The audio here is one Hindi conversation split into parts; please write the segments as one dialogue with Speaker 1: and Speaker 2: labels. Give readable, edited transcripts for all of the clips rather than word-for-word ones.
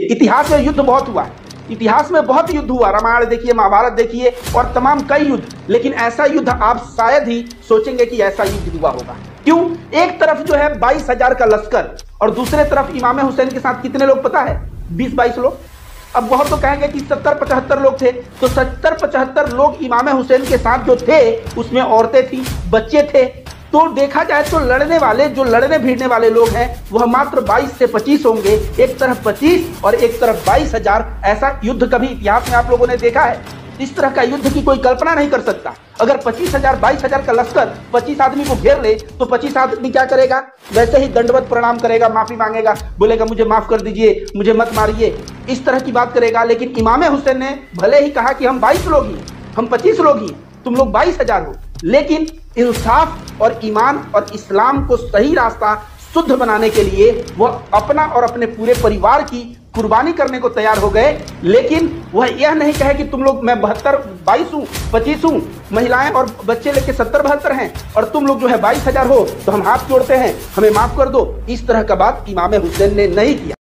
Speaker 1: इतिहास में युद्ध बहुत हुआ है, इतिहास में बहुत युद्ध हुआ, रामायण देखिए, महाभारत देखिए और तमाम कई युद्ध, लेकिन ऐसा युद्ध आप शायद ही सोचेंगे कि ऐसा युद्ध हुआ होगा। क्यों? एक तरफ जो है 22,000 का लश्कर और दूसरे तरफ इमाम हुसैन के साथ कितने लोग पता है? 20-22 लोग। अब बहुत तो कहेंगे कि 70-75 लोग थे, तो 70-75 लोग इमाम हुसैन के साथ जो थे उसमें औरतें थी, बच्चे थे। तो देखा जाए तो लड़ने वाले, जो लड़ने भिड़ने वाले लोग हैं वह मात्र 22 से 25 होंगे, एक तरफ 25 और एक तरफ 22,000। ऐसा युद्ध कभी इतिहास में आप लोगों ने देखा है? इस तरह का युद्ध की कोई कल्पना नहीं कर सकता। अगर 25,000 22,000 का लश्कर 25 आदमी को घेर ले तो 25 आदमी क्या करेगा? वैसे ही दंडवत प्रणाम करेगा, माफी मांगेगा, बोलेगा मुझे माफ कर दीजिए, मुझे मत मारिए, इस तरह की बात करेगा। लेकिन इमाम हुसैन ने भले ही कहा कि हम 22 लोग ही, हम 25 लोग ही, तुम लोग 22,000 हो, लेकिन इंसाफ और ईमान और इस्लाम को सही रास्ता शुद्ध बनाने के लिए वह अपना और अपने पूरे परिवार की कुर्बानी करने को तैयार हो गए। लेकिन वह यह नहीं कहे कि तुम लोग, मैं 22 हूं, 25 हूं, महिलाएं और बच्चे लेके 70-72 हैं और तुम लोग जो है 22,000 हो तो हम हाथ जोड़ते हैं, हमें माफ कर दो। इस तरह का बात इमाम हुसैन ने नहीं किया।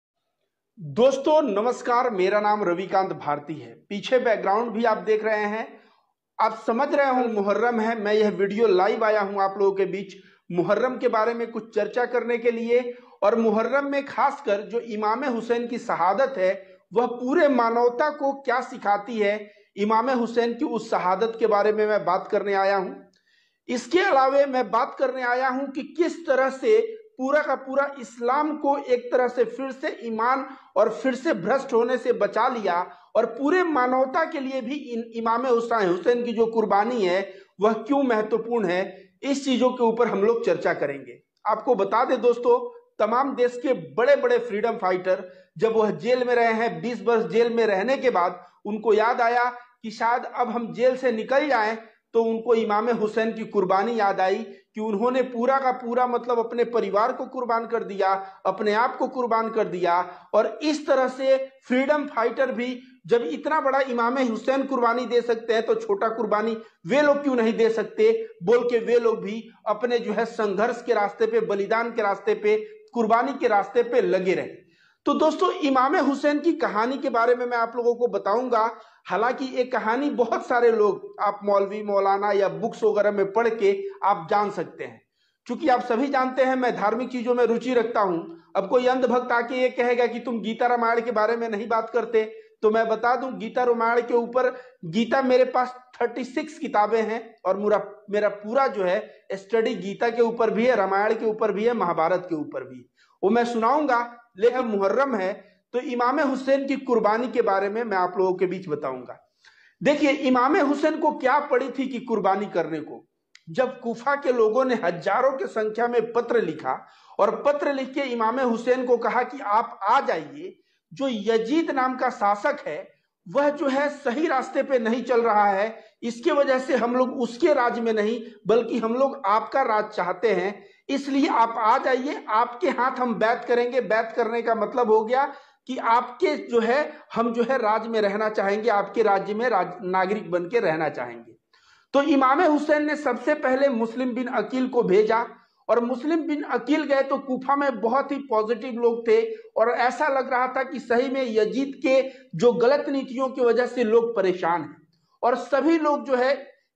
Speaker 1: दोस्तों नमस्कार, मेरा नाम रविकांत भारती है। पीछे बैकग्राउंड भी आप देख रहे हैं, आप समझ रहे हो मुहर्रम है। मैं यह वीडियो लाइव आया हूं आप लोगों के बीच मुहर्रम के बारे में कुछ चर्चा करने के लिए, और मुहर्रम में खासकर जो इमाम हुसैन की शहादत है वह पूरे मानवता को क्या सिखाती है, इमाम हुसैन की उस शहादत के बारे में मैं बात करने आया हूं। इसके अलावे मैं बात करने आया हूं कि किस तरह से पूरा का पूरा इस्लाम को एक तरह से फिर से ईमान और फिर से भ्रष्ट होने से बचा लिया, और पूरे मानवता के लिए भी इमाम हुसैन की जो कुर्बानी है वह क्यों महत्वपूर्ण है। इस चीजों के ऊपर हम लोग चर्चा करेंगे। आपको बता दें दोस्तों, तमाम देश के बड़े बड़े फ्रीडम फाइटर जब वह जेल में रहे हैं, 20 वर्ष जेल में रहने के बाद उनको याद आया कि शायद अब हम जेल से निकल जाएं, तो उनको इमाम हुसैन की कुर्बानी याद आई कि उन्होंने पूरा का पूरा मतलब अपने परिवार को कुर्बान कर दिया, अपने आप को कुर्बान कर दिया। और इस तरह से फ्रीडम फाइटर भी जब इतना बड़ा इमाम हुसैन कुर्बानी दे सकते हैं तो छोटा कुर्बानी वे लोग क्यों नहीं दे सकते, बोल के वे लोग भी अपने जो है संघर्ष के रास्ते पे, बलिदान के रास्ते पे, कुर्बानी के रास्ते पे लगे रहे। तो दोस्तों इमाम हुसैन की कहानी के बारे में मैं आप लोगों को बताऊंगा। हालांकि ये कहानी बहुत सारे लोग, आप मौलवी मौलाना या बुक्स वगैरह में पढ़ के आप जान सकते हैं। क्योंकि आप सभी जानते हैं मैं धार्मिक चीजों में रुचि रखता हूं। अब कोई अंधभक्त आके ये कहेगा कि तुम गीता रामायण के बारे में नहीं बात करते, तो मैं बता दूं गीता रामायण के ऊपर, गीता मेरे पास 36 किताबें हैं और मेरा पूरा जो है स्टडी गीता के ऊपर भी है, रामायण के ऊपर भी है, महाभारत के ऊपर भी, वो मैं सुनाऊंगा। लेकिन मुहर्रम है तो इमाम हुसैन की कुर्बानी के बारे में मैं आप लोगों के बीच बताऊंगा। देखिए इमाम हुसैन को क्या पड़ी थी कि कुर्बानी करने को। जब कूफा के लोगों ने हजारों की संख्या में पत्र लिखा और पत्र लिख के इमाम हुसैन को कहा कि आप आ जाइए, जो यजीद नाम का शासक है वह जो है सही रास्ते पे नहीं चल रहा है, इसके वजह से हम लोग उसके राज में नहीं बल्कि हम लोग आपका राज चाहते हैं, इसलिए आप आ जाइए, आपके हाथ हम बैत करेंगे। बैत करने का मतलब हो गया कि आपके जो है, हम जो है राज में रहना चाहेंगे, आपके राज्य में नागरिक बन के रहना चाहेंगे। तो इमाम हुसैन ने सबसे पहले मुस्लिम बिन अकील को भेजा, और मुस्लिम बिन अकील गए तो कूफा में बहुत ही पॉजिटिव लोग थे और ऐसा लग रहा था कि सही में यजीद के जो गलत नीतियों की वजह से लोग परेशान हैं, और सभी लोग जो है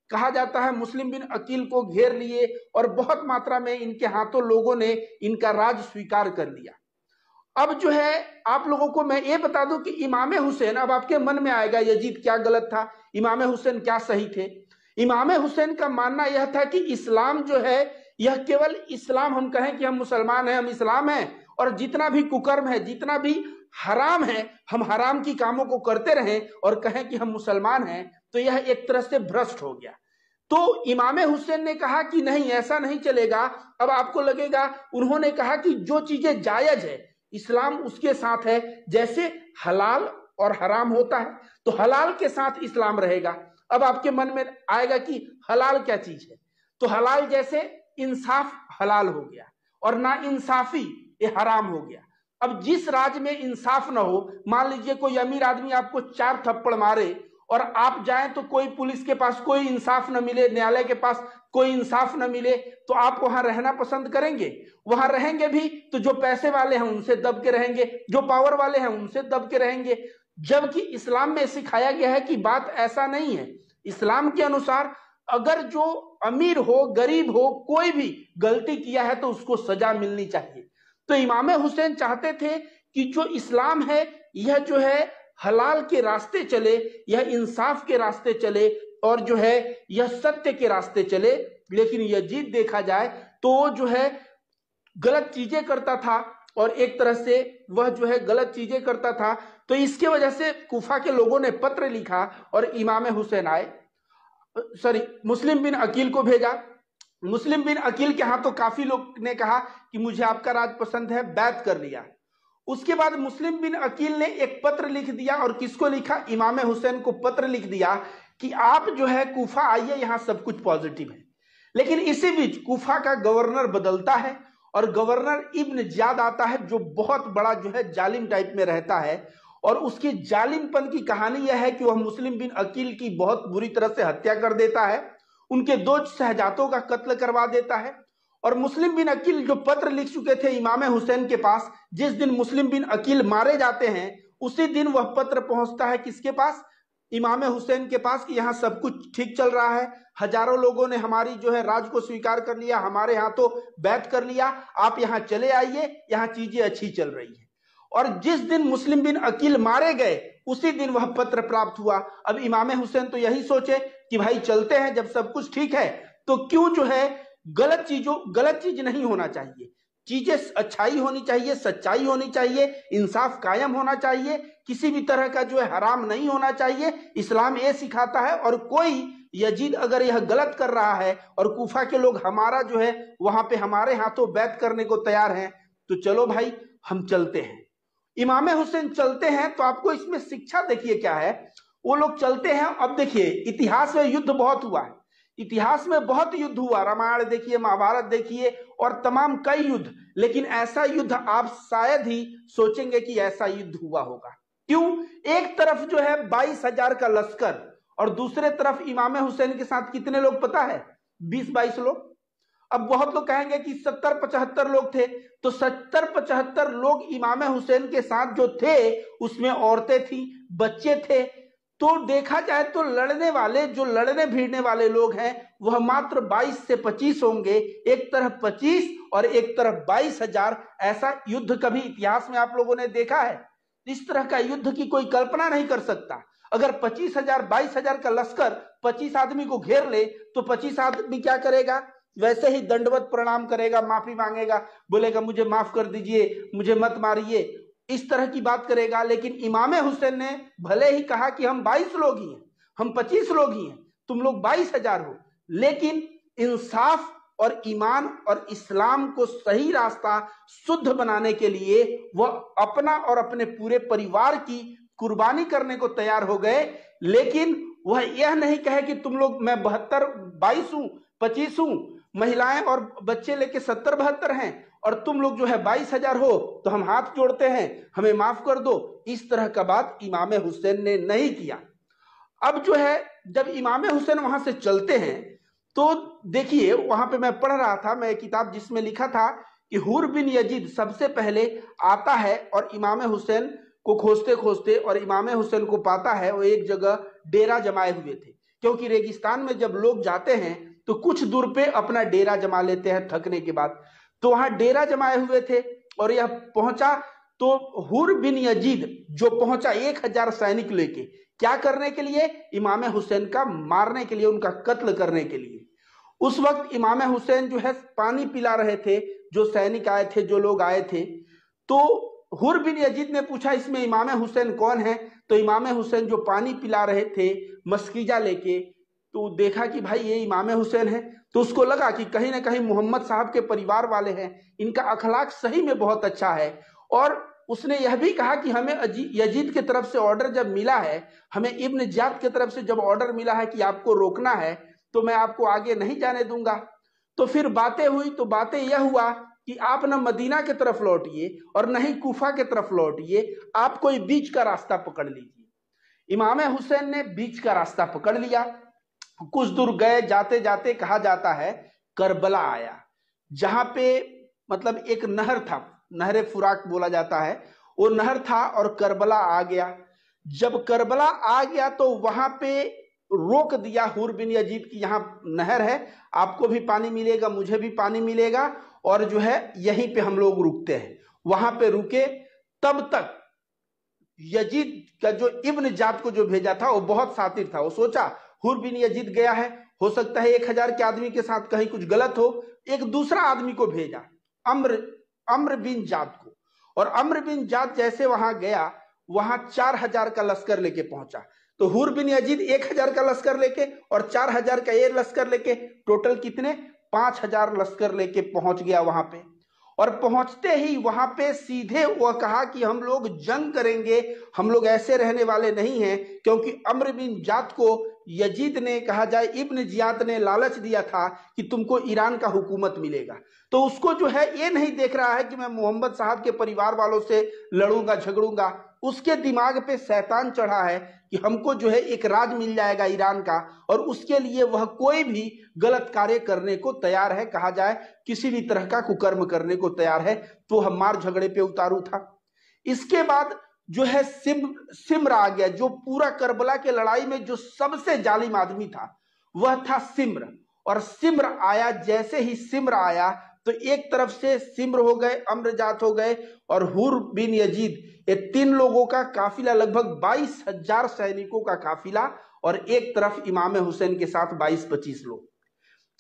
Speaker 1: कहा जाता है मुस्लिम बिन अकील को घेर लिए और बहुत मात्रा में इनके हाथों लोगों ने इनका राज स्वीकार कर लिया। अब जो है आप लोगों को मैं ये बता दूं कि इमाम हुसैन, अब आपके मन में आएगा यजीद क्या गलत था, इमाम हुसैन क्या सही थे। इमाम हुसैन का मानना यह था कि इस्लाम जो है यह केवल इस्लाम, हम कहें कि हम मुसलमान हैं, हम इस्लाम हैं, और जितना भी कुकर्म है, जितना भी हराम है, हम हराम की कामों को करते रहें और कहें कि हम मुसलमान हैं, तो यह एक तरह से भ्रष्ट हो गया। तो इमाम हुसैन ने कहा कि नहीं, ऐसा नहीं चलेगा। अब आपको लगेगा, उन्होंने कहा कि जो चीजें जायज है इस्लाम उसके साथ है, जैसे हलाल और हराम होता है तो हलाल के साथ इस्लाम रहेगा। अब आपके मन में आएगा कि हलाल क्या चीज है, तो हलाल जैसे इंसाफ हलाल हो गया और ना इंसाफी ये हराम हो गया। अब जिस राज्य में इंसाफ ना हो, मान लीजिए कोई अमीर आदमी आपको 4 थप्पड़ मारे और आप जाएं तो कोई पुलिस के पास कोई इंसाफ न मिले, न्यायालय के पास कोई इंसाफ न मिले, तो आप वहां रहना पसंद करेंगे? वहां रहेंगे भी तो जो पैसे वाले हैं उनसे दब के रहेंगे, जो पावर वाले हैं उनसे दब के रहेंगे। जबकि इस्लाम में सिखाया गया है कि बात ऐसा नहीं है। इस्लाम के अनुसार अगर जो अमीर हो, गरीब हो, कोई भी गलती किया है तो उसको सजा मिलनी चाहिए। तो इमाम हुसैन चाहते थे कि जो इस्लाम है यह जो है हलाल के रास्ते चले, यह इंसाफ के रास्ते चले और जो है यह सत्य के रास्ते चले। लेकिन यजीद देखा जाए तो जो है गलत चीजें करता था और एक तरह से वह जो है गलत चीजें करता था। तो इसके वजह से कूफा के लोगों ने पत्र लिखा और इमाम हुसैन आए, मुस्लिम बिन अकील को भेजा। मुस्लिम बिन अकील के यहां तो काफी लोग ने कहा कि मुझे आपका राज पसंद है, बैत कर लिया। उसके बाद मुस्लिम बिन अकील ने एक पत्र लिख दिया और किसको लिखा? इमाम हुसैन को पत्र लिख दिया कि आप जो है कूफा आइए, यहां सब कुछ पॉजिटिव है। लेकिन इसी बीच कूफा का गवर्नर बदलता है और गवर्नर इब्न जियाद आता है, जो बहुत बड़ा जो है जालिम टाइप में रहता है। और उसकी जालिमपन की कहानी यह है कि वह मुस्लिम बिन अकील की बहुत बुरी तरह से हत्या कर देता है, उनके 2 शहजादों का कत्ल करवा देता है। और मुस्लिम बिन अकील जो पत्र लिख चुके थे इमाम हुसैन के पास, जिस दिन मुस्लिम बिन अकील मारे जाते हैं उसी दिन वह पत्र पहुंचता है किसके पास? इमाम हुसैन के पास, कि यहाँ सब कुछ ठीक चल रहा है, हजारों लोगों ने हमारी जो है राज को स्वीकार कर लिया, हमारे यहाँ तो बैत कर लिया, आप यहाँ चले आइए, यहाँ चीजें अच्छी चल रही है। और जिस दिन मुस्लिम बिन अकील मारे गए उसी दिन वह पत्र प्राप्त हुआ। अब इमाम हुसैन तो यही सोचे कि भाई चलते हैं, जब सब कुछ ठीक है तो क्यों जो है गलत चीज नहीं होना चाहिए, चीजें अच्छाई होनी चाहिए, सच्चाई होनी चाहिए, इंसाफ कायम होना चाहिए, किसी भी तरह का जो है हराम नहीं होना चाहिए। इस्लाम ये सिखाता है। और कोई यजीद अगर यह गलत कर रहा है और कूफा के लोग हमारा जो है वहां पे हमारे हाथों बैत करने को तैयार हैं, तो चलो भाई हम चलते हैं। इमाम हुसैन चलते हैं तो आपको इसमें शिक्षा देखिए क्या है। वो लोग चलते हैं। अब देखिए इतिहास में युद्ध बहुत हुआ है, इतिहास में बहुत युद्ध हुआ, रामायण देखिए, महाभारत देखिए और तमाम कई युद्ध। लेकिन ऐसा युद्ध आप शायद ही सोचेंगे कि ऐसा युद्ध हुआ होगा। क्यों? एक तरफ जो है 22,000 का लश्कर और दूसरे तरफ इमाम हुसैन के साथ कितने लोग पता है? 20-22 लोग। अब बहुत लोग कहेंगे कि 70-75 लोग थे, तो 70-75 लोग इमाम हुसैन के साथ जो थे उसमें औरतें थी, बच्चे थे। तो देखा जाए तो लड़ने वाले, जो लड़ने भिड़ने वाले लोग हैं वह मात्र 22 से 25 होंगे। एक तरफ 25 और एक तरफ 22,000। ऐसा युद्ध कभी इतिहास में आप लोगों ने देखा है? इस तरह का युद्ध की कोई कल्पना नहीं कर सकता। अगर 25,000 22,000 का लश्कर 25 आदमी को घेर ले तो 25 आदमी क्या करेगा? वैसे ही दंडवत प्रणाम करेगा, माफी मांगेगा, बोलेगा मुझे माफ कर दीजिए, मुझे मत मारिए, इस तरह की बात करेगा। लेकिन इमाम हुसैन ने भले ही कहा कि हम 22 लोग ही हैं, हम 25 लोग ही हैं, तुम लोग 22,000 हो, लेकिन इंसाफ और ईमान और इस्लाम को सही रास्ता शुद्ध बनाने के लिए वह अपना और अपने पूरे परिवार की कुर्बानी करने को तैयार हो गए। लेकिन वह यह नहीं कहे कि तुम लोग, मैं 22 हूं, 25 हूं, महिलाएं और बच्चे लेके 70-72 हैं और तुम लोग जो है 22,000 हो, तो हम हाथ जोड़ते हैं, हमें माफ कर दो। इस तरह का बात इमाम हुसैन ने नहीं किया। अब जो है जब इमाम हुसैन वहां से चलते हैं तो देखिए वहां पे मैं पढ़ रहा था, मैं एक किताब जिसमें लिखा था कि हुर बिन यजीद सबसे पहले आता है और इमाम हुसैन को खोजते खोजते और इमाम हुसैन को पाता है। वो एक जगह डेरा जमाए हुए थे, क्योंकि रेगिस्तान में जब लोग जाते हैं तो कुछ दूर पे अपना डेरा जमा लेते हैं थकने के बाद। तो वहां डेरा जमाए हुए थे और यह पहुंचा तो हुर बिन यजीद जो पहुंचा 1,000 सैनिक लेके, क्या करने के लिए? इमाम हुसैन का मारने के लिए, उनका कत्ल करने के लिए। उस वक्त इमाम हुसैन जो है पानी पिला रहे थे, जो सैनिक आए थे, जो लोग आए थे। तो हुर बिन यजीद ने पूछा इसमें इमाम हुसैन कौन है? तो इमाम हुसैन जो पानी पिला रहे थे मस्कीजा लेके, तो देखा कि भाई ये इमाम हुसैन है। तो उसको लगा कि कहीं ना कहीं मोहम्मद साहब के परिवार वाले हैं, इनका अखलाक सही में बहुत अच्छा है। और उसने यह भी कहा कि हमें यजीद की तरफ से ऑर्डर जब मिला है, हमें इब्न जियाद की तरफ से जब ऑर्डर मिला है कि आपको रोकना है, तो मैं आपको आगे नहीं जाने दूंगा। तो फिर बातें हुई, तो बातें यह हुआ कि आप न मदीना की तरफ लौटिए और न ही कूफा की तरफ लौटिए, आप कोई बीच का रास्ता पकड़ लीजिए। इमाम हुसैन ने बीच का रास्ता पकड़ लिया। कुछ दूर गए, जाते जाते कहा जाता है करबला आया, जहां पे मतलब एक नहर था, नहरे फुराक बोला जाता है, वो नहर था और करबला आ गया। जब करबला आ गया तो वहां पे रोक दिया हुर बिन यजीद की यहाँ नहर है, आपको भी पानी मिलेगा, मुझे भी पानी मिलेगा, और जो है यहीं पे हम लोग रुकते हैं। वहां पे रुके। तब तक यजीद का जो इब्न जात को जो भेजा था वो बहुत सातिर था। वो सोचा हुर बिन यजीद गया है, हो सकता है 1000 के आदमी के साथ कहीं कुछ गलत हो। एक दूसरा आदमी को भेजा, अम्र अम्र बिन जात को। और अम्र बिन जात जैसे वहां गया, वहां 4000 का लश्कर लेके पहुंचा। तो हुर बिन यजीद 1000 का लश्कर लेके और 4000 का ये लश्कर लेके, टोटल कितने 5000 लश्कर लेके पहुंच गया वहां पे। और पहुंचते ही वहां पे सीधे वह कहा कि हम लोग जंग करेंगे, हम लोग ऐसे रहने वाले नहीं हैं, क्योंकि अम्र बिन जात को यजीद ने, कहा जाए इब्न जियाद ने लालच दिया था कि तुमको ईरान का हुकूमत मिलेगा। तो उसको जो है ये नहीं देख रहा है कि मैं मोहम्मद साहब के परिवार वालों से लड़ूंगा झगड़ूंगा। उसके दिमाग पे शैतान चढ़ा है कि हमको जो है एक राज मिल जाएगा ईरान का, और उसके लिए वह कोई भी गलत कार्य करने को तैयार है, कहा जाए किसी भी तरह का कुकर्म करने को तैयार है। तो हम मार झगड़े पे उतारू था। इसके बाद जो है सिम्र आ गया, जो पूरा करबला के लड़ाई में जो सबसे जालिम आदमी था वह था सिम्र। और सिम्र आया, जैसे ही सिम्र आया तो एक तरफ से सिम्र हो गए, अम्रजात हो गए, और हुर बिन यजीद, ये 3 लोगों का काफिला, लगभग 22,000 सैनिकों का काफिला, और एक तरफ इमाम हुसैन के साथ 22-25 लोग।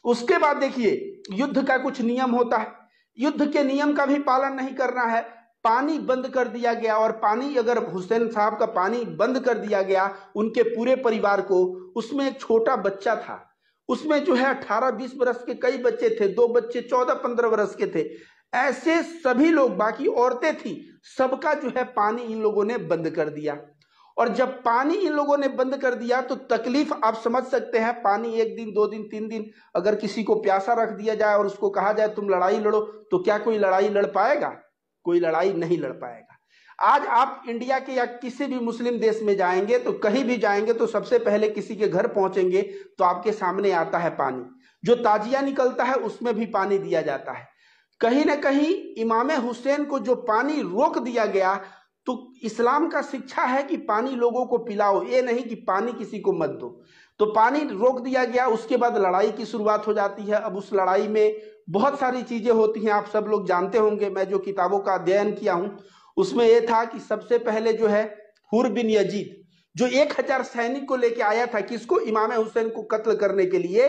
Speaker 1: उसके बाद देखिए युद्ध का कुछ नियम होता है, युद्ध के नियम का भी पालन नहीं करना है। पानी बंद कर दिया गया, और पानी अगर हुसैन साहब का पानी बंद कर दिया गया उनके पूरे परिवार को, उसमें एक छोटा बच्चा था, उसमें जो है 18-20 बरस के कई बच्चे थे, 2 बच्चे 14-15 बरस के थे, ऐसे सभी लोग, बाकी औरतें थी, सबका जो है पानी इन लोगों ने बंद कर दिया। और जब पानी इन लोगों ने बंद कर दिया तो तकलीफ आप समझ सकते हैं। पानी 1 दिन 2 दिन 3 दिन अगर किसी को प्यासा रख दिया जाए और उसको कहा जाए तुम लड़ाई लड़ो, तो क्या कोई लड़ाई लड़ पाएगा? कोई लड़ाई नहीं लड़ पाएगा। आज आप इंडिया के या किसी भी मुस्लिम देश में जाएंगे तो कहीं भी जाएंगे तो सबसे पहले किसी के घर पहुंचेंगे तो आपके सामने आता है पानी, जो ताजिया निकलता है उसमें भी पानी दिया जाता है। कहीं ना कहीं इमाम हुसैन को जो पानी रोक दिया गया, तो इस्लाम का शिक्षा है कि पानी लोगों को पिलाओ, ये नहीं कि पानी किसी को मत दो। तो पानी रोक दिया गया। उसके बाद लड़ाई की शुरुआत हो जाती है। अब उस लड़ाई में बहुत सारी चीजें होती हैं, आप सब लोग जानते होंगे। मैं जो किताबों का अध्ययन किया हूं उसमें यह था कि सबसे पहले जो है हुर बिन यजीद जो 1000 सैनिक को लेके आया था, किसको? इमाम हुसैन को कत्ल करने के लिए।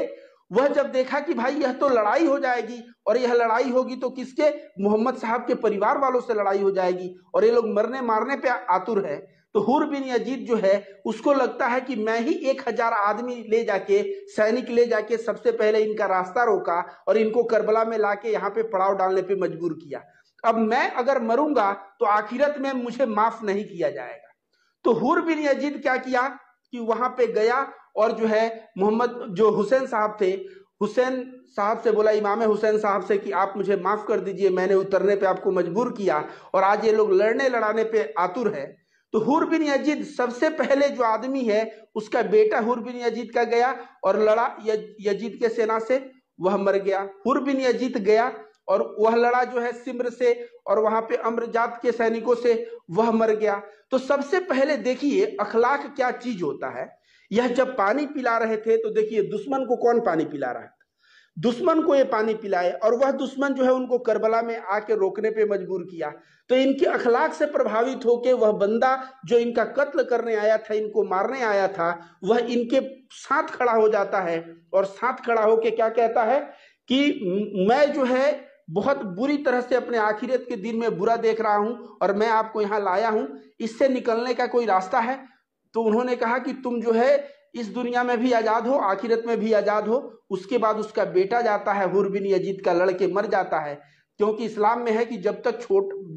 Speaker 1: वह जब देखा कि भाई यह तो लड़ाई हो जाएगी, और यह लड़ाई होगी तो किसके? मोहम्मद साहब के परिवार वालों से लड़ाई हो जाएगी, और ये लोग मरने मारने पे आतुर है। तो हुर बिन यजीद जो है उसको लगता है कि मैं ही 1000 आदमी ले जाके, सैनिक ले जाके सबसे पहले इनका रास्ता रोका और इनको करबला में लाके यहाँ पे पड़ाव डालने पे मजबूर किया। अब मैं अगर मरूंगा तो आखिरत में मुझे माफ नहीं किया जाएगा। तो हुर बिन यजीद क्या किया कि वहां पे गया और जो है मोहम्मद, जो हुसैन साहब थे, हुसैन साहब से बोला, इमाम हुसैन साहब से, कि आप मुझे माफ कर दीजिए, मैंने उतरने पे आपको मजबूर किया और आज ये लोग लड़ने लड़ाने पे आतुर है। तो हुर बिन यजीद सबसे पहले जो आदमी है उसका बेटा हुर बिन यजीद का गया और लड़ा यजीद के सेना से, वह मर गया। हुर बिन यजीद गया और वह लड़ा जो है सिम्र से, और वहां पे अम्रजात के सैनिकों से, वह मर गया। तो सबसे पहले देखिए अखलाक क्या चीज होता है। यह जब पानी पिला रहे थे तो देखिए दुश्मन को कौन पानी पिला रहा है? दुश्मन को ये पानी पिलाए, और वह दुश्मन जो है उनको करबला में आके रोकने पे मजबूर किया। तो इनके अखलाक से प्रभावित होकर वह बंदा जो इनका कत्ल करने आया था, इनको मारने आया था, वह इनके साथ खड़ा हो जाता है और साथ खड़ा होकर क्या कहता है कि मैं जो है बहुत बुरी तरह से अपने आखिरत के दिन में बुरा देख रहा हूं और मैं आपको यहां लाया हूं, इससे निकलने का कोई रास्ता है? तो उन्होंने कहा कि तुम जो है इस दुनिया में भी आजाद हो, आखिरत में भी आजाद हो। उसके बाद उसका बेटा जाता है हुर बिन यजीद का, लड़के मर जाता है, क्योंकि इस्लाम में है कि जब तक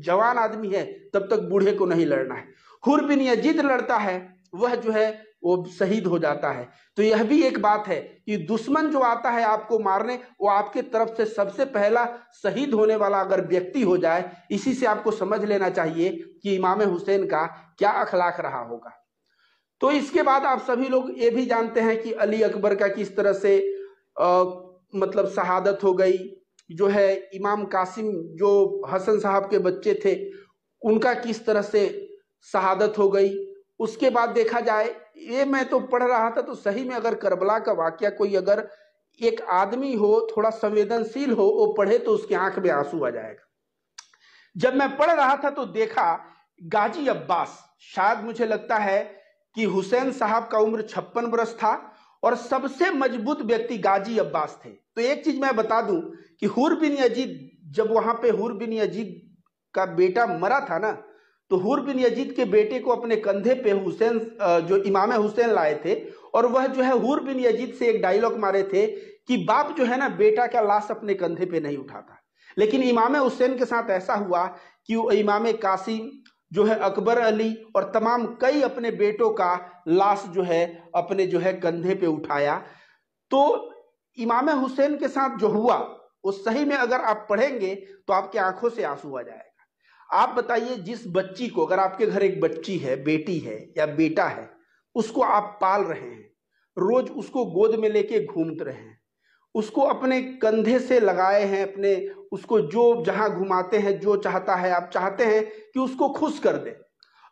Speaker 1: जवान आदमी है तब तक बूढ़े को नहीं लड़ना है। हुर बिन यजीद लड़ता है, वह जो है वो शहीद हो जाता है। तो यह भी एक बात है कि दुश्मन जो आता है आपको मारने, वो आपके तरफ से सबसे पहला शहीद होने वाला अगर व्यक्ति हो जाए, इसी से आपको समझ लेना चाहिए कि इमाम हुसैन का क्या अखलाक रहा होगा। तो इसके बाद आप सभी लोग ये भी जानते हैं कि अली अकबर का किस तरह से मतलब शहादत हो गई, जो है इमाम कासिम जो हसन साहब के बच्चे थे उनका किस तरह से शहादत हो गई। उसके बाद देखा जाए, ये मैं तो पढ़ रहा था तो सही में अगर करबला का वाकया कोई अगर एक आदमी हो थोड़ा संवेदनशील हो वो पढ़े तो उसकी आंख में आंसू आ जाएगा। जब मैं पढ़ रहा था तो देखा गाजी अब्बास, शायद मुझे लगता है कि हुसैन साहब का उम्र 56 वर्ष था और सबसे मजबूत व्यक्ति गाजी अब्बास थे। तो एक चीज मैं बता दूं कि हुर बिन यजीद, जब वहां पे हुर बिन यजीद का बेटा मरा था ना, तो हुर बिन यजीद के बेटे को अपने कंधे पे हुसैन जो इमाम हुसैन लाए थे और वह जो है हुर बिन यजीद से एक डायलॉग मारे थे कि बाप जो है ना बेटा का लाश अपने कंधे पे नहीं उठाता। लेकिन इमाम हुसैन के साथ ऐसा हुआ कि वो इमाम कासिम जो है अकबर अली और तमाम कई अपने बेटों का लाश जो है अपने जो है कंधे पे उठाया। तो इमाम हुसैन के साथ जो हुआ वो सही में अगर आप पढ़ेंगे तो आपकी आंखों से आंसू आ जाएगा। आप बताइए, जिस बच्ची को, अगर आपके घर एक बच्ची है, बेटी है या बेटा है, उसको आप पाल रहे हैं, रोज उसको गोद में लेके घूमते रहे हैं, उसको अपने कंधे से लगाए हैं, अपने उसको जो जहां घुमाते हैं, जो चाहता है आप चाहते हैं कि उसको खुश कर दे।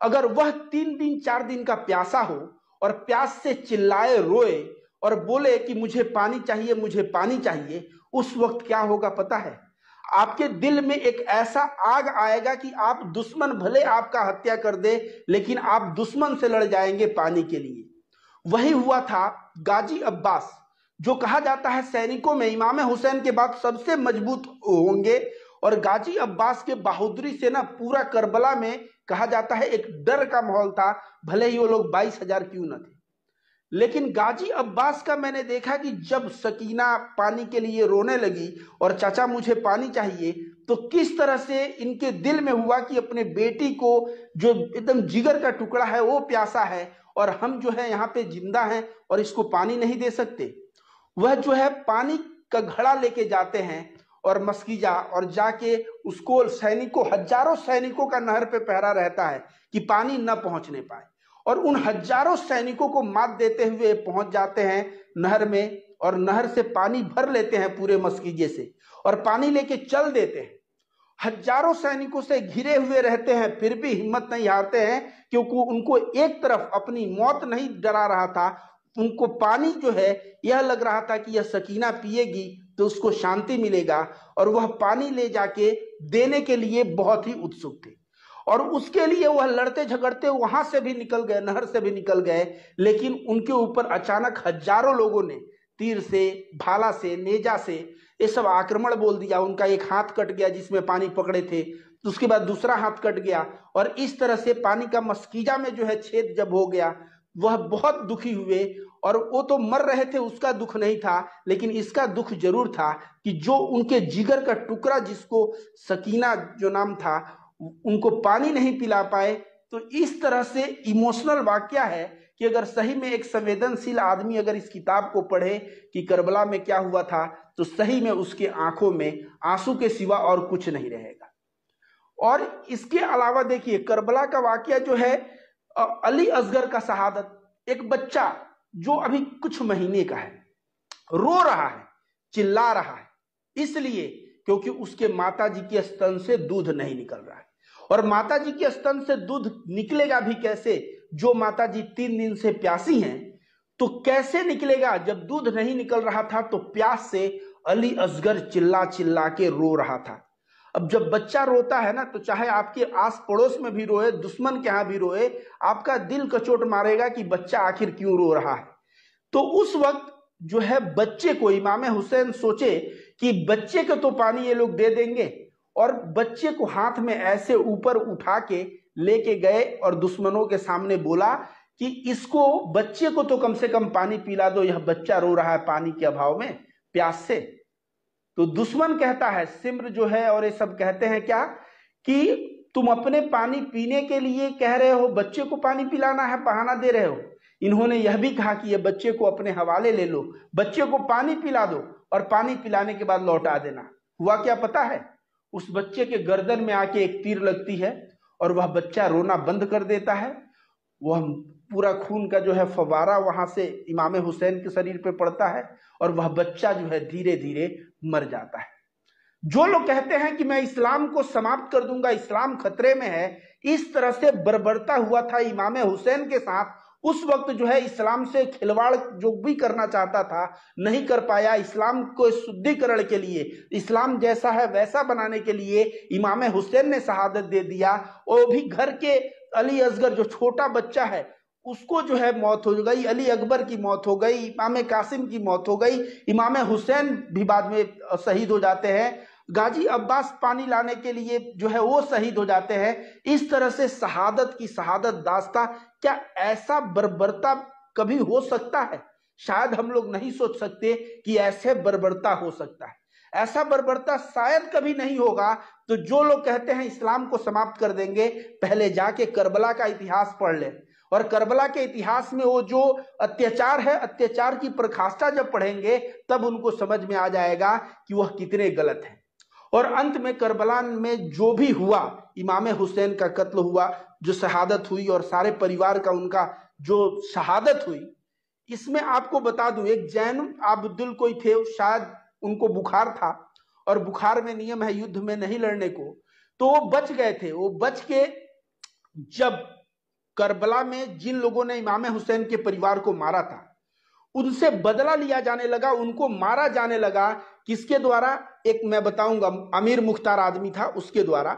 Speaker 1: अगर वह 3 दिन 4 दिन का प्यासा हो और प्यास से चिल्लाए रोए और बोले कि मुझे पानी चाहिए, मुझे पानी चाहिए, उस वक्त क्या होगा पता है? आपके दिल में एक ऐसा आग आएगा कि आप दुश्मन भले आपका हत्या कर दे लेकिन आप दुश्मन से लड़ जाएंगे पानी के लिए। वही हुआ था गाजी अब्बास, जो कहा जाता है सैनिकों में इमाम हुसैन के बाद सबसे मजबूत होंगे। और गाजी अब्बास के बहादुरी से ना पूरा करबला में कहा जाता है एक डर का माहौल था, भले ही वो लोग 22,000 क्यों न थे। लेकिन गाजी अब्बास का मैंने देखा कि जब सकीना पानी के लिए रोने लगी और चाचा मुझे पानी चाहिए, तो किस तरह से इनके दिल में हुआ कि अपने बेटी को जो एकदम जिगर का टुकड़ा है वो प्यासा है और हम जो है यहाँ पे जिंदा हैं और इसको पानी नहीं दे सकते। वह जो है पानी का घड़ा लेके जाते हैं और मस्कीजा, और जाके उसको सैनिकों, हजारों सैनिकों का नहर पे पहरा रहता है कि पानी न पहुंचने पाए, और उन हजारों सैनिकों को मात देते हुए पहुंच जाते हैं नहर में और नहर से पानी भर लेते हैं पूरे मस्कीजे से और पानी लेके चल देते हैं। हजारों सैनिकों से घिरे हुए रहते हैं फिर भी हिम्मत नहीं हारते हैं, क्योंकि उनको एक तरफ अपनी मौत नहीं डरा रहा था, उनको पानी जो है यह लग रहा था कि यह सकीना पिएगी तो उसको शांति मिलेगा, और वह पानी ले जाके देने के लिए बहुत ही उत्सुक थे। और उसके लिए वह लड़ते झगड़ते वहां से भी निकल गए, नहर से भी निकल गए, लेकिन उनके ऊपर अचानक हजारों लोगों ने तीर से, भाला से, नेजा से ये सब आक्रमण बोल दिया। उनका एक हाथ कट गया जिसमें पानी पकड़े थे, तो उसके बाद दूसरा हाथ कट गया, और इस तरह से पानी का मस्कीजा में जो है छेद जब हो गया, वह बहुत दुखी हुए। और वो तो मर रहे थे, उसका दुख नहीं था, लेकिन इसका दुख जरूर था कि जो उनके जिगर का टुकड़ा, जिसको सकीना जो नाम था, उनको पानी नहीं पिला पाए। तो इस तरह से इमोशनल वाकया है कि अगर सही में एक संवेदनशील आदमी अगर इस किताब को पढ़े कि करबला में क्या हुआ था, तो सही में उसके आंखों में आंसू के सिवा और कुछ नहीं रहेगा। और इसके अलावा देखिए, करबला का वाकया जो है, अली असगर का शहादत, एक बच्चा जो अभी कुछ महीने का है, रो रहा है, चिल्ला रहा है, इसलिए क्योंकि उसके माताजी के स्तन से दूध नहीं निकल रहा है। और माताजी के स्तन से दूध निकलेगा भी कैसे? जो माताजी 3 दिन से प्यासी हैं, तो कैसे निकलेगा? जब दूध नहीं निकल रहा था तो प्यास से अली असगर चिल्ला चिल्ला के रो रहा था। अब जब बच्चा रोता है ना, तो चाहे आपके आस पड़ोस में भी रोए, दुश्मन के यहां भी रोए, आपका दिल कचोट मारेगा कि बच्चा आखिर क्यों रो रहा है। तो उस वक्त जो है बच्चे को इमाम हुसैन सोचे कि बच्चे को तो पानी ये लोग दे देंगे, और बच्चे को हाथ में ऐसे ऊपर उठा के लेके गए और दुश्मनों के सामने बोला कि इसको, बच्चे को तो कम से कम पानी पिला दो, यह बच्चा रो रहा है पानी के अभाव में, प्यास से। तो दुश्मन कहता है, सिम्र जो है और ये सब कहते हैं क्या कि तुम अपने पानी पीने के लिए कह रहे हो, बच्चे को पानी पिलाना है, बहाना दे रहे हो। इन्होंने यह भी कहा कि ये बच्चे को अपने हवाले ले लो, बच्चे को पानी पिला दो और पानी पिलाने के बाद लौटा देना। हुआ क्या पता है? उस बच्चे के गर्दन में आके एक तीर लगती है और वह बच्चा रोना बंद कर देता है। वह पूरा खून का जो है फवारा वहां से इमाम हुसैन के शरीर पे पड़ता है और वह बच्चा जो है धीरे धीरे मर जाता है। जो लोग कहते हैं कि मैं इस्लाम को समाप्त कर दूंगा, इस्लाम खतरे में है, इस तरह से बर्बरता हुआ था इमाम हुसैन के साथ। उस वक्त जो है इस्लाम से खिलवाड़ जो भी करना चाहता था नहीं कर पाया। इस्लाम को शुद्धिकरण के लिए, इस्लाम जैसा है वैसा बनाने के लिए इमाम हुसैन ने शहादत दे दिया। और भी घर के अली असगर जो छोटा बच्चा है उसको जो है मौत हो गई, अली अकबर की मौत हो गई, इमाम कासिम की मौत हो गई, इमाम हुसैन भी बाद में शहीद हो जाते हैं, गाजी अब्बास पानी लाने के लिए जो है वो शहीद हो जाते हैं। इस तरह से शहादत की शहादत दास्ता। क्या ऐसा बर्बरता कभी हो सकता है? शायद हम लोग नहीं सोच सकते कि ऐसे बर्बरता हो सकता है। ऐसा बर्बरता शायद कभी नहीं होगा। तो जो लोग कहते हैं इस्लाम को समाप्त कर देंगे, पहले जाके करबला का इतिहास पढ़ ले, और करबला के इतिहास में वो जो अत्याचार है, अत्याचार की प्रकाष्ठा जब पढ़ेंगे तब उनको समझ में आ जाएगा कि वह कितने गलत हैं। और अंत में करबला में जो भी हुआ, इमाम हुसैन का कत्ल हुआ, जो शहादत हुई और सारे परिवार का उनका जो शहादत हुई, इसमें आपको बता दूं एक जैन आबुद्दुल कोई थे, शायद उनको बुखार था और बुखार में नियम है युद्ध में नहीं लड़ने को, तो वो बच गए थे। वो बच के जब करबला में जिन लोगों ने इमाम हुसैन के परिवार को मारा था उनसे बदला लिया जाने लगा, उनको मारा जाने लगा। किसके द्वारा? एक मैं बताऊंगा, अमीर मुख्तार आदमी था, उसके द्वारा।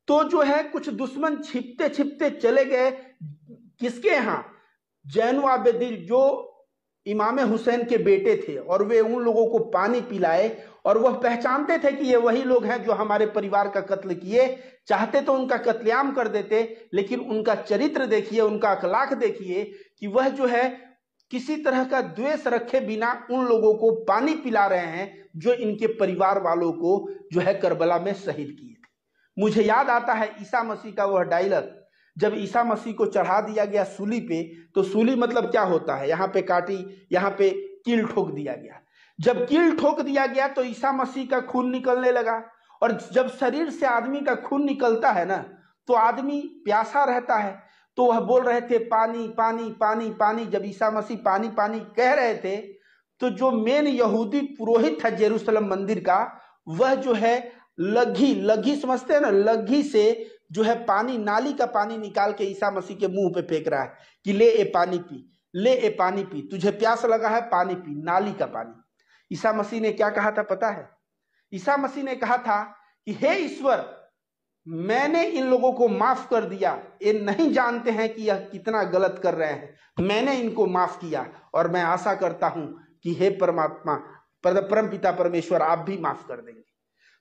Speaker 1: तो जो है कुछ दुश्मन छिपते छिपते चले गए किसके यहां? जैनु आबेदीन जो इमाम हुसैन के बेटे थे, और वे उन लोगों को पानी पिलाए। और वह पहचानते थे कि ये वही लोग हैं जो हमारे परिवार का कत्ल किए। चाहते तो उनका कत्लेआम कर देते, लेकिन उनका चरित्र देखिए, उनका अखलाक देखिए कि वह जो है किसी तरह का द्वेष रखे बिना उन लोगों को पानी पिला रहे हैं जो इनके परिवार वालों को जो है करबला में शहीद किए थे। मुझे याद आता है ईसा मसीह का वह डायलॉग, जब ईसा मसीह को चढ़ा दिया गया सूली पे, तो सूली मतलब क्या होता है? यहाँ पे काटी, यहाँ पे कील ठोक दिया गया। जब कील ठोक दिया गया तो ईसा मसीह का खून निकलने लगा। और जब शरीर से आदमी का खून निकलता है ना, तो आदमी प्यासा रहता है। तो वह बोल रहे थे पानी पानी पानी पानी। जब ईसा मसीह पानी पानी कह रहे थे, तो जो मेन यहूदी पुरोहित था जेरूसलम मंदिर का, वह जो है लघी लघी समझते हैं ना, लघी से जो है पानी, नाली का पानी निकाल के ईसा मसीह के मुंह पे फेंक रहा है कि ले ए पानी पी, ले ए पानी पी, तुझे प्यास लगा है पानी पी, नाली का पानी। ईसा मसीह ने क्या कहा था पता है? ईसा मसीह ने कहा था कि हे ईश्वर, मैंने इन लोगों को माफ कर दिया, ये नहीं जानते हैं कि यह कितना गलत कर रहे हैं, मैंने इनको माफ किया। और मैं आशा करता हूं कि हे परमात्मा, परम पिता परमेश्वर, आप भी माफ कर देंगे।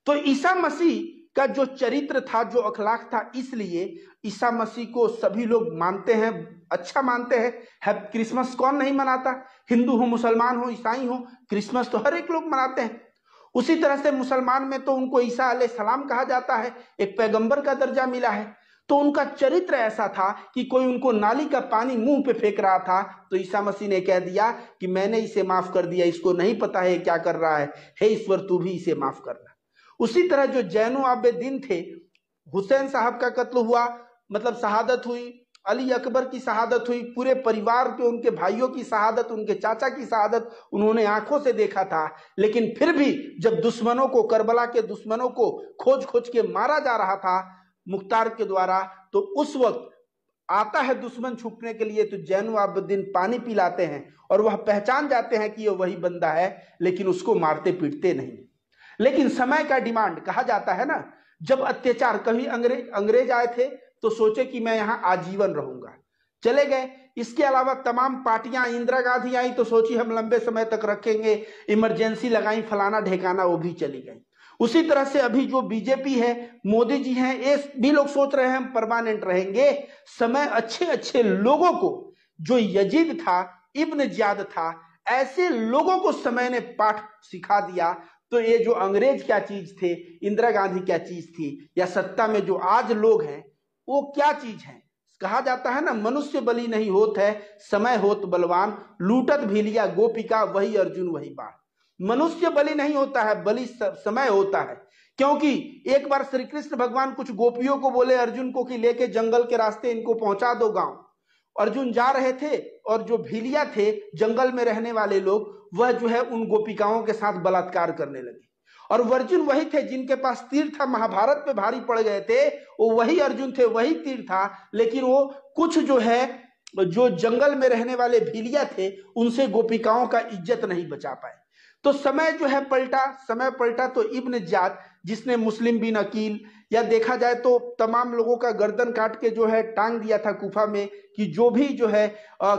Speaker 1: तो ईसा मसीह का जो चरित्र था, जो अखलाक था, इसलिए ईसा मसीह को सभी लोग मानते हैं, अच्छा मानते हैं। क्रिसमस कौन नहीं मनाता? हिंदू हो, मुसलमान हो, ईसाई हो, क्रिसमस तो हर एक लोग मनाते हैं। उसी तरह से मुसलमान में तो उनको ईसा अलैहिस्सलाम कहा जाता है, एक पैगंबर का दर्जा मिला है। तो उनका चरित्र ऐसा था कि कोई उनको नाली का पानी मुंह पे फेंक रहा था, तो ईसा मसीह ने कह दिया कि मैंने इसे माफ कर दिया, इसको नहीं पता है क्या कर रहा है, हे ईश्वर तू भी इसे माफ करना। उसी तरह जो जैनु आबेदीन थे, हुसैन साहब का कत्ल हुआ, मतलब शहादत हुई, अली अकबर की शहादत हुई, पूरे परिवार के, उनके भाइयों की शहादत, उनके चाचा की शहादत उन्होंने आंखों से देखा था। लेकिन फिर भी जब दुश्मनों को, करबला के दुश्मनों को खोज खोज के मारा जा रहा था मुख्तार के द्वारा, तो उस वक्त आता है दुश्मन छुपने के लिए, तो जैनु आबेदीन पानी पिलाते हैं और वह पहचान जाते हैं कि ये वही बंदा है, लेकिन उसको मारते पीटते नहीं। लेकिन समय का डिमांड, कहा जाता है ना, जब अत्याचार, कभी अंग्रेज आए थे तो सोचे कि मैं यहां आजीवन रहूंगा, चले गए। इसके अलावा तमाम पार्टियां, इंदिरा गांधी आई तो सोची हम लंबे समय तक रखेंगे, इमरजेंसी लगाई, फलाना ढेकाना, वो भी चली गई। उसी तरह से अभी जो बीजेपी है, मोदी जी हैं, ये भी लोग सोच रहे हैं हम परमानेंट रहेंगे। समय अच्छे अच्छे लोगों को, जो यजीद था, इब्न जियाद था, ऐसे लोगों को समय ने पाठ सिखा दिया। तो ये जो अंग्रेज क्या चीज थे, इंदिरा गांधी क्या चीज थी, या सत्ता में जो आज लोग हैं वो क्या चीज है? कहा जाता है ना, मनुष्य बलि नहीं होत है, समय होत बलवान, लूटत भी लिया गोपिका, वही अर्जुन वही बाण। मनुष्य बलि नहीं होता है, बलि समय होता है। क्योंकि एक बार श्री कृष्ण भगवान कुछ गोपियों को बोले, अर्जुन को, कि लेके जंगल के रास्ते इनको पहुंचा दो गांव। अर्जुन जा रहे थे और जो भीलिया थे जंगल में रहने वाले लोग, वह जो है उन गोपिकाओं के साथ बलात्कार करने लगे। और वो अर्जुन वही थे जिनके पास तीर था, महाभारत पे भारी पड़ गए थे, वो वही अर्जुन थे, वही तीर था, लेकिन वो कुछ जो है जो जंगल में रहने वाले भीलिया थे उनसे गोपिकाओं का इज्जत नहीं बचा पाए। तो समय जो है पलटा, समय पलटा तो इब्न ज़ियाद, जिसने मुस्लिम बिन अकील या देखा जाए तो तमाम लोगों का गर्दन काट के जो है टांग दिया था कूफा में कि जो भी जो है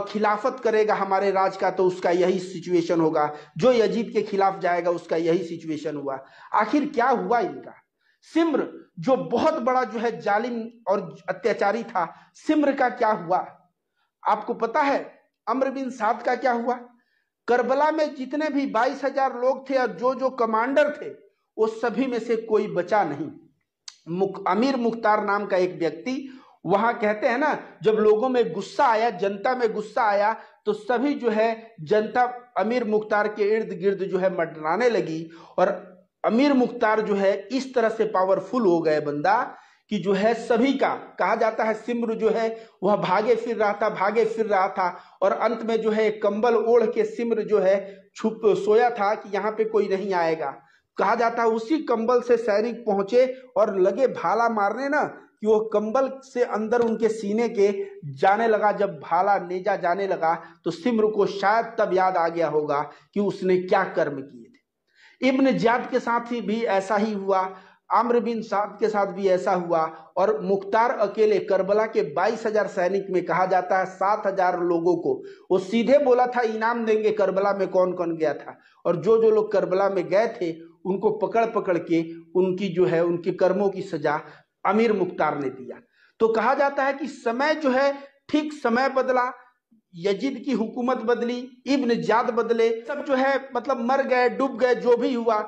Speaker 1: खिलाफत करेगा हमारे राज का तो उसका यही सिचुएशन होगा, जो यजीद के खिलाफ जाएगा उसका यही सिचुएशन हुआ। आखिर क्या हुआ इनका? सिम्र जो बहुत बड़ा जो है जालिम और अत्याचारी था, सिम्र का क्या हुआ आपको पता है? अम्र बिन साद का क्या हुआ? करबला में जितने भी 22,000 लोग थे और जो जो कमांडर थे वो सभी में से कोई बचा नहीं। अमीर मुख्तार नाम का एक व्यक्ति, वहां कहते हैं ना जब लोगों में गुस्सा आया, जनता में गुस्सा आया, तो सभी जो है जनता अमीर मुख्तार के इर्द गिर्द जो है मंडराने लगी। और अमीर मुख्तार जो है इस तरह से पावरफुल हो गए बंदा कि जो है सभी का, कहा जाता है सिम्र जो है वह भागे फिर रहा था और अंत में जो है कंबल ओढ़ के सिम्र जो है छुप सोया था कि यहाँ पे कोई नहीं आएगा। कहा जाता है उसी कंबल से सैनिक पहुंचे और लगे भाला मारने ना कि वो कंबल से अंदर उनके सीने के जाने लगा। जब भाला नेजा जाने लगा तो सिम्र को शायद तब याद आ गया होगा कि उसने क्या कर्म किए थे। इब्न ज़ियाद के साथ ही भी ऐसा ही हुआ, आम्र बिन साद के साथ भी ऐसा हुआ। और मुख्तार अकेले करबला के 22,000 सैनिक में कहा जाता है 7,000 लोगों को वो सीधे बोला था इनाम देंगे। करबला में कौन कौन गया था और जो जो लोग करबला में गए थे उनको पकड़ पकड़ के उनकी जो है उनके कर्मों की सजा अमीर मुख्तार ने दिया। तो कहा जाता है कि समय जो है ठीक समय बदला, यजीद की हुकूमत बदली, इब्न ज़ियाद बदले, सब जो है मतलब मर गए, डूब गए, जो भी हुआ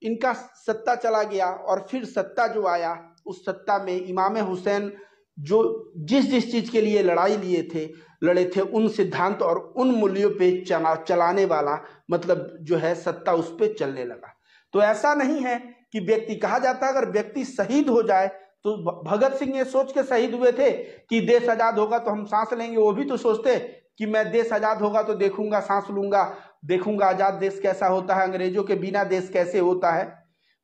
Speaker 1: इनका सत्ता चला गया। और फिर सत्ता जो आया उस सत्ता में इमाम हुसैन जो जिस चीज के लिए लड़े थे उन सिद्धांत और उन मूल्यों पे चलाने वाला मतलब जो है सत्ता उस पे चलने लगा। तो ऐसा नहीं है कि व्यक्ति, कहा जाता है अगर व्यक्ति शहीद हो जाए तो भगत सिंह ये सोच के शहीद हुए थे कि देश आजाद होगा तो हम सांस लेंगे, वो भी तो सोचते कि मैं देश आजाद होगा तो देखूंगा, सांस लूंगा, देखूंगा आजाद देश कैसा होता है, अंग्रेजों के बिना देश कैसे होता है।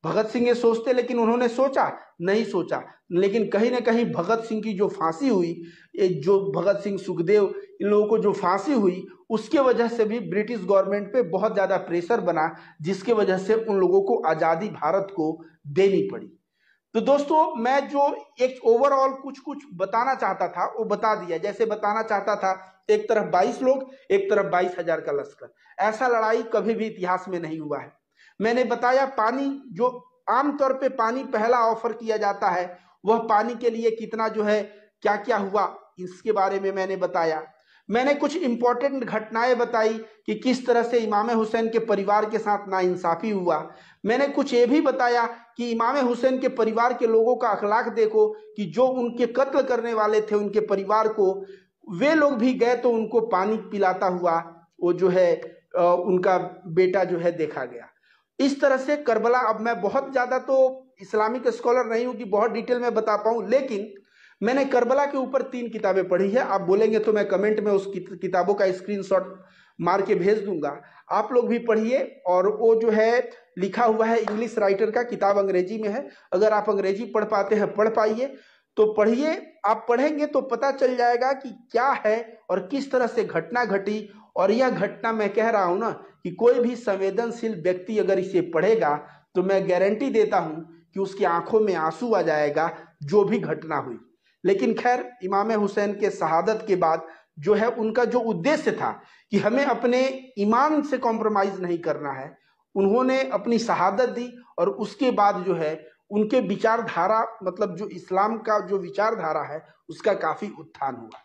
Speaker 1: भगत सिंह ये सोचते, लेकिन उन्होंने सोचा नहीं सोचा। लेकिन कहीं ना कहीं भगत सिंह की जो फांसी हुई, जो भगत सिंह, सुखदेव, इन लोगों को जो फांसी हुई उसके वजह से भी ब्रिटिश गवर्नमेंट पे बहुत ज्यादा प्रेशर बना, जिसके वजह से उन लोगों को आजादी भारत को देनी पड़ी। तो दोस्तों मैं जो एक ओवरऑल कुछ कुछ बताना चाहता था वो बता दिया। जैसे बताना चाहता था एक तरफ 22 लोग, एक तरफ 22,000 का लश्कर, ऐसा लड़ाई कभी भी इतिहास में नहीं हुआ है। मैंने बताया पानी, जो आमतौर पे पानी पहला ऑफर किया जाता है, वह पानी के लिए कितना जो है क्या क्या हुआ इसके बारे में मैंने बताया। मैंने कुछ इंपॉर्टेंट घटनाएं बताई कि किस तरह से इमाम हुसैन के परिवार के साथ नाइंसाफी हुआ। मैंने कुछ ये भी बताया कि इमाम हुसैन के परिवार के लोगों का अखलाक देखो कि जो उनके कत्ल करने वाले थे उनके परिवार को, वे लोग भी गए तो उनको पानी पिलाता हुआ वो जो है उनका बेटा जो है देखा गया। इस तरह से करबला, अब मैं बहुत ज्यादा तो इस्लामिक स्कॉलर नहीं हूं कि बहुत डिटेल में बता पाऊं, लेकिन मैंने करबला के ऊपर 3 किताबें पढ़ी है। आप बोलेंगे तो मैं कमेंट में उस किताबों का स्क्रीनशॉट मार के भेज दूंगा, आप लोग भी पढ़िए। और वो जो है लिखा हुआ है इंग्लिश राइटर का, किताब अंग्रेजी में है, अगर आप अंग्रेजी पढ़ पाते हैं पढ़ पाइए तो पढ़िए। आप पढ़ेंगे तो पता चल जाएगा कि क्या है और किस तरह से घटना घटी। और यह घटना मैं कह रहा हूं ना कि कोई भी संवेदनशील व्यक्ति अगर इसे पढ़ेगा तो मैं गारंटी देता हूं कि उसकी आंखों में आंसू आ जाएगा, जो भी घटना हुई। लेकिन खैर, इमाम हुसैन के शहादत के बाद जो है उनका जो उद्देश्य था कि हमें अपने ईमान से कॉम्प्रोमाइज नहीं करना है, उन्होंने अपनी शहादत दी और उसके बाद जो है उनके विचारधारा, मतलब जो इस्लाम का जो विचारधारा है उसका काफी उत्थान हुआ।